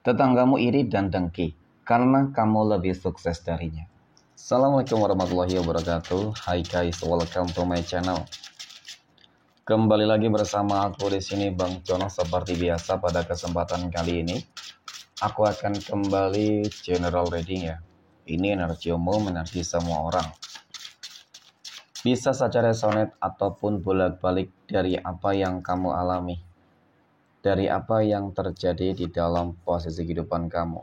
Tetanggamu iri dan dengki karena kamu lebih sukses darinya. Assalamualaikum warahmatullahi wabarakatuh. Hai guys, welcome to my channel. Kembali lagi bersama aku di sini Bang Jono. Seperti biasa pada kesempatan kali ini aku akan kembali general reading ya. Ini energi umum, energi semua orang. Bisa saja resonate ataupun bolak-balik dari apa yang kamu alami, dari apa yang terjadi di dalam posisi kehidupan kamu.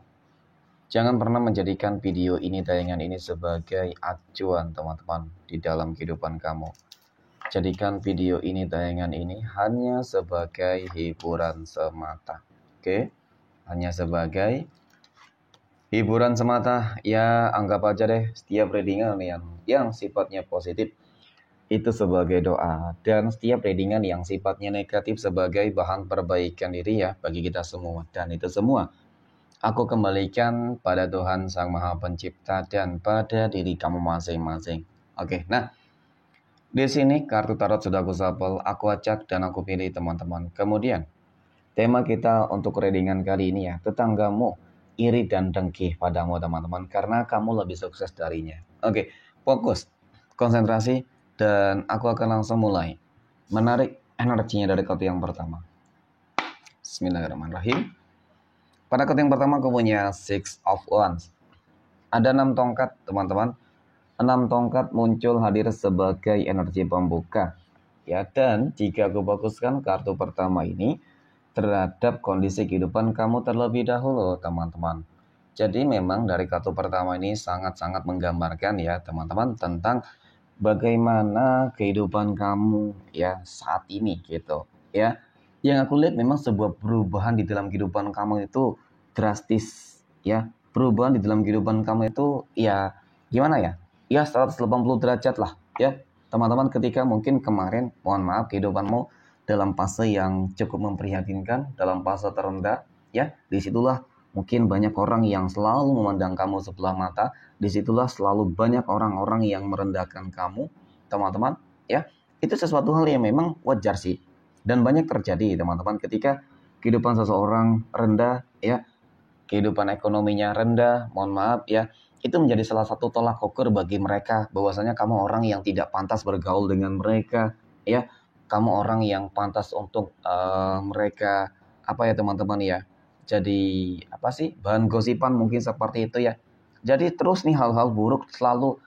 Jangan pernah menjadikan video ini, tayangan ini sebagai acuan teman-teman di dalam kehidupan kamu. Jadikan video ini, tayangan ini hanya sebagai hiburan semata. Oke? Hanya sebagai hiburan semata. Ya, anggap aja deh setiap readingan yang sifatnya positif itu sebagai doa, dan setiap readingan yang sifatnya negatif sebagai bahan perbaikan diri ya bagi kita semua. Dan itu semua aku kembalikan pada Tuhan Sang Maha Pencipta dan pada diri kamu masing-masing. Oke, nah di sini kartu tarot sudah aku shuffle, aku acak dan aku pilih teman-teman. Kemudian tema kita untuk readingan kali ini ya, tetanggamu iri dan dengki padamu teman-teman karena kamu lebih sukses darinya. Oke, fokus, konsentrasi, dan aku akan langsung mulai menarik energinya dari kartu yang pertama. Bismillahirrahmanirrahim. Pada kartu yang pertama aku punya Six of Wands. Ada 6 tongkat teman-teman. 6 tongkat muncul hadir sebagai energi pembuka. Ya, dan jika aku fokuskan kartu pertama ini terhadap kondisi kehidupan kamu terlebih dahulu teman-teman. Jadi memang dari kartu pertama ini sangat-sangat menggambarkan ya teman-teman tentang bagaimana kehidupan kamu ya saat ini gitu ya. Yang aku lihat memang sebuah perubahan di dalam kehidupan kamu itu drastis ya. Perubahan di dalam kehidupan kamu itu ya gimana ya? Ya 180 derajat lah ya. Teman-teman, ketika mungkin kemarin mohon maaf kehidupanmu dalam fase yang cukup memprihatinkan, dalam fase terendah ya, disitulah mungkin banyak orang yang selalu memandang kamu sebelah mata. Disitulah selalu banyak orang-orang yang merendahkan kamu teman-teman ya. Itu sesuatu hal yang memang wajar sih dan banyak terjadi teman-teman ketika kehidupan seseorang rendah ya, kehidupan ekonominya rendah, mohon maaf ya, itu menjadi salah satu tolak ukur bagi mereka bahwasanya kamu orang yang tidak pantas bergaul dengan mereka ya. Kamu orang yang pantas untuk mereka apa ya teman-teman ya, jadi apa sih, bahan gosipan mungkin seperti itu ya. Jadi terus nih hal-hal buruk selalu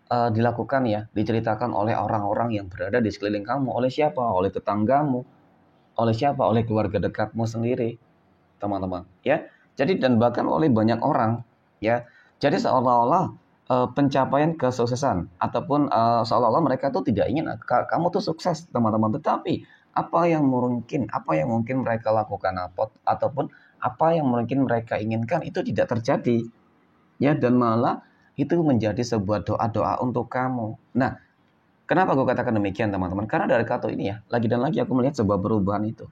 dilakukan ya, diceritakan oleh orang-orang yang berada di sekeliling kamu. Oleh siapa? Oleh tetanggamu. Oleh siapa? Oleh keluarga dekatmu sendiri teman-teman ya. Jadi dan bahkan oleh banyak orang ya. Jadi seolah-olah pencapaian kesuksesan ataupun seolah-olah mereka tuh tidak ingin kamu tuh sukses teman-teman. Tetapi apa yang mungkin mereka lakukan ataupun apa yang mungkin mereka inginkan itu tidak terjadi ya, dan malah itu menjadi sebuah doa-doa untuk kamu. Nah, kenapa gue katakan demikian teman-teman? Karena dari kartu ini ya, lagi dan lagi aku melihat sebuah perubahan itu.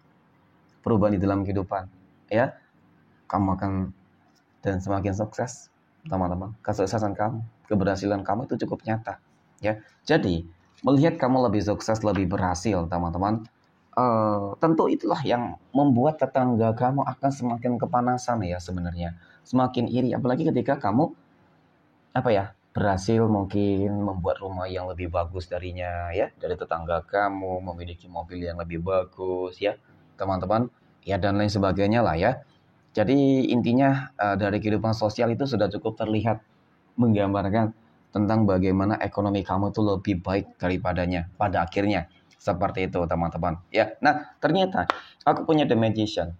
Perubahan di dalam kehidupan ya. Kamu akan dan semakin sukses teman-teman. Kesuksesan kamu, keberhasilan kamu itu cukup nyata ya. Jadi melihat kamu lebih sukses, lebih berhasil teman-teman, tentu itulah yang membuat tetangga kamu akan semakin kepanasan ya sebenarnya, semakin iri. Apalagi ketika kamu apa ya, berhasil mungkin membuat rumah yang lebih bagus darinya ya, dari tetangga kamu, memiliki mobil yang lebih bagus ya teman-teman ya, dan lain sebagainya lah ya. Jadi intinya dari kehidupan sosial itu sudah cukup terlihat menggambarkan tentang bagaimana ekonomi kamu itu lebih baik daripadanya pada akhirnya. Seperti itu teman-teman ya. Nah ternyata aku punya The Magician.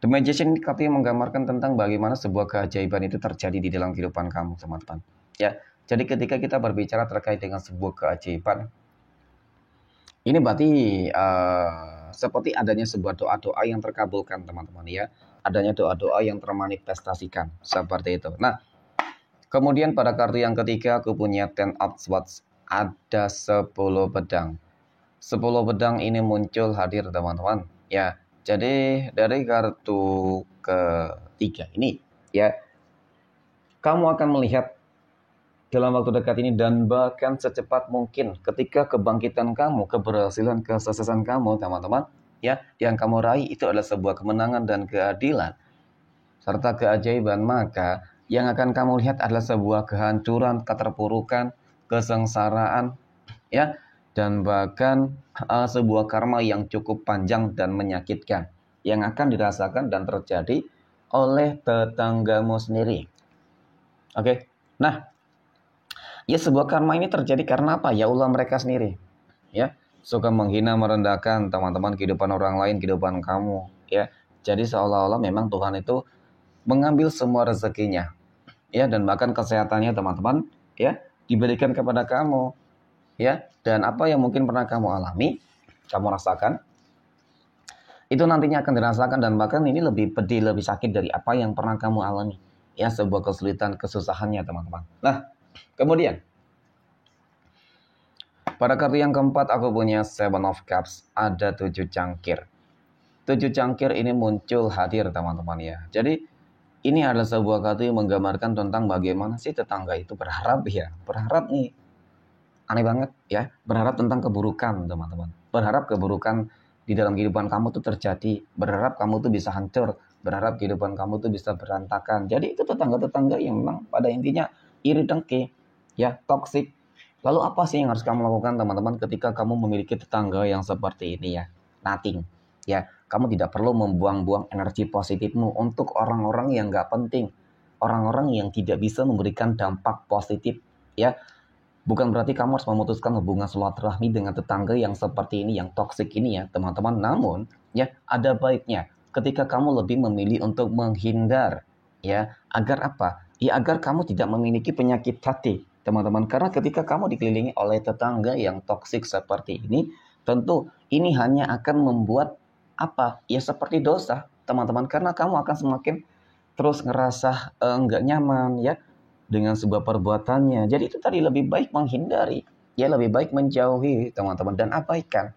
The Magician ini katanya menggambarkan tentang bagaimana sebuah keajaiban itu terjadi di dalam kehidupan kamu teman-teman ya. Jadi ketika kita berbicara terkait dengan sebuah keajaiban, ini berarti seperti adanya sebuah doa-doa yang terkabulkan teman-teman ya. Adanya doa-doa yang termanifestasikan seperti itu. Nah kemudian pada kartu yang ketiga aku punya Ten of Swords. Ada 10 pedang. 10 pedang ini muncul hadir teman-teman ya. Jadi dari kartu ketiga ini ya, kamu akan melihat dalam waktu dekat ini dan bahkan secepat mungkin ketika kebangkitan kamu, keberhasilan, kesuksesan kamu teman-teman ya, yang kamu raih itu adalah sebuah kemenangan dan keadilan. serta keajaiban, maka yang akan kamu lihat adalah sebuah kehancuran, keterpurukan, kesengsaraan, ya, dan bahkan sebuah karma yang cukup panjang dan menyakitkan yang akan dirasakan dan terjadi oleh tetanggamu sendiri. Oke. Nah, ya sebuah karma ini terjadi karena apa? Ya ulah mereka sendiri. Ya, suka menghina, merendahkan teman-teman, kehidupan orang lain, kehidupan kamu, ya. Jadi seolah-olah memang Tuhan itu mengambil semua rezekinya, ya, dan bahkan kesehatannya teman-teman, ya, diberikan kepada kamu, ya. Dan apa yang mungkin pernah kamu alami, kamu rasakan, itu nantinya akan dirasakan, dan bahkan ini lebih pedih, lebih sakit dari apa yang pernah kamu alami. Ya, sebuah kesulitan, kesusahannya teman-teman. Nah, kemudian pada kartu yang keempat aku punya Seven of Cups, ada 7 cangkir. 7 cangkir ini muncul hadir teman-teman ya. Jadi ini adalah sebuah kartu yang menggambarkan tentang bagaimana sih tetangga itu berharap ya. Berharap nih, aneh banget ya. Berharap tentang keburukan teman-teman. Berharap keburukan di dalam kehidupan kamu tuh terjadi. Berharap kamu tuh bisa hancur. Berharap kehidupan kamu tuh bisa berantakan. Jadi itu tetangga-tetangga yang memang pada intinya iri dengki, ya, toksik. Lalu apa sih yang harus kamu lakukan teman-teman ketika kamu memiliki tetangga yang seperti ini ya? Nothing. Ya, kamu tidak perlu membuang-buang energi positifmu untuk orang-orang yang nggak penting. Orang-orang yang tidak bisa memberikan dampak positif. Ya, bukan berarti kamu harus memutuskan hubungan silaturahmi dengan tetangga yang seperti ini, yang toksik ini ya teman-teman. Namun, ya ada baiknya ketika kamu lebih memilih untuk menghindar. Ya, agar apa? Ya, agar kamu tidak memiliki penyakit hati teman-teman. Karena ketika kamu dikelilingi oleh tetangga yang toksik seperti ini, tentu ini hanya akan membuat apa? Ya seperti dosa, teman-teman. Karena kamu akan semakin terus ngerasa nggak nyaman ya dengan sebuah perbuatannya. Jadi itu tadi lebih baik menghindari, ya lebih baik menjauhi teman-teman dan abaikan.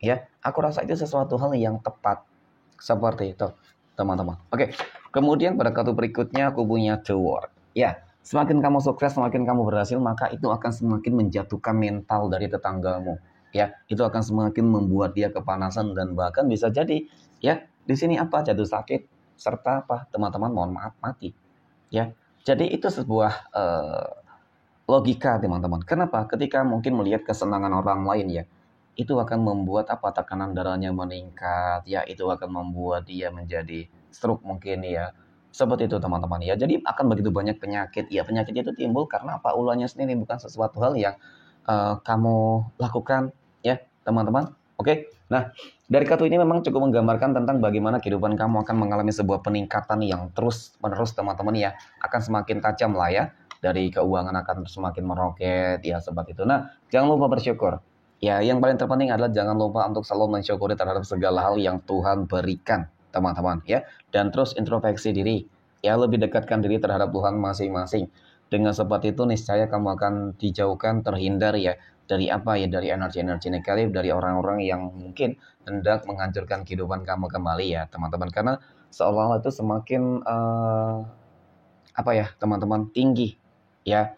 Ya, aku rasa itu sesuatu hal yang tepat seperti itu, teman-teman. Oke, kemudian pada kartu berikutnya aku punya The World. Ya, semakin kamu sukses, semakin kamu berhasil, maka itu akan semakin menjatuhkan mental dari tetanggamu. Ya, itu akan semakin membuat dia kepanasan dan bahkan bisa jadi, ya, di sini apa? Jatuh sakit serta apa? Teman-teman, mohon maaf, mati. Ya, jadi itu sebuah logika teman-teman. Kenapa? Ketika mungkin melihat kesenangan orang lain ya, itu akan membuat apa tekanan darahnya meningkat, ya itu akan membuat dia menjadi stroke mungkin ya. Seperti itu teman-teman ya. Jadi akan begitu banyak penyakit. Ya penyakit itu timbul karena apa? Ulahnya sendiri bukan sesuatu hal yang kamu lakukan ya teman-teman. Oke. Nah, dari kartu ini memang cukup menggambarkan tentang bagaimana kehidupan kamu akan mengalami sebuah peningkatan yang terus-menerus teman-teman ya. Akan semakin tajam lah ya. Dari keuangan akan semakin meroket ya seperti itu. Nah, jangan lupa bersyukur. Ya, yang paling terpenting adalah jangan lupa untuk selalu mensyukuri terhadap segala hal yang Tuhan berikan, teman-teman ya. Dan terus introspeksi diri. Ya, lebih dekatkan diri terhadap Tuhan masing-masing. Dengan seperti itu niscaya kamu akan dijauhkan, terhindar ya dari apa ya, dari energi-energi negatif, dari orang-orang yang mungkin hendak menghancurkan kehidupan kamu kembali ya, teman-teman. Karena seolah-olah itu semakin apa ya, teman-teman, tinggi ya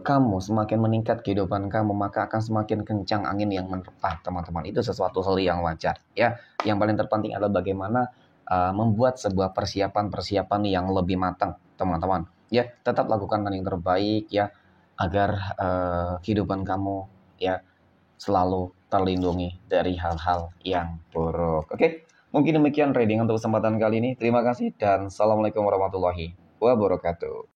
kamu semakin meningkat kehidupan kamu, maka akan semakin kencang angin yang menerpa, teman-teman. Itu sesuatu hal yang wajar ya. Yang paling terpenting adalah bagaimana membuat sebuah persiapan-persiapan yang lebih matang, teman-teman. Ya, tetap lakukan yang terbaik ya agar kehidupan kamu ya selalu terlindungi dari hal-hal yang buruk. Oke, mungkin demikian reading untuk kesempatan kali ini. Terima kasih dan assalamualaikum warahmatullahi wabarakatuh.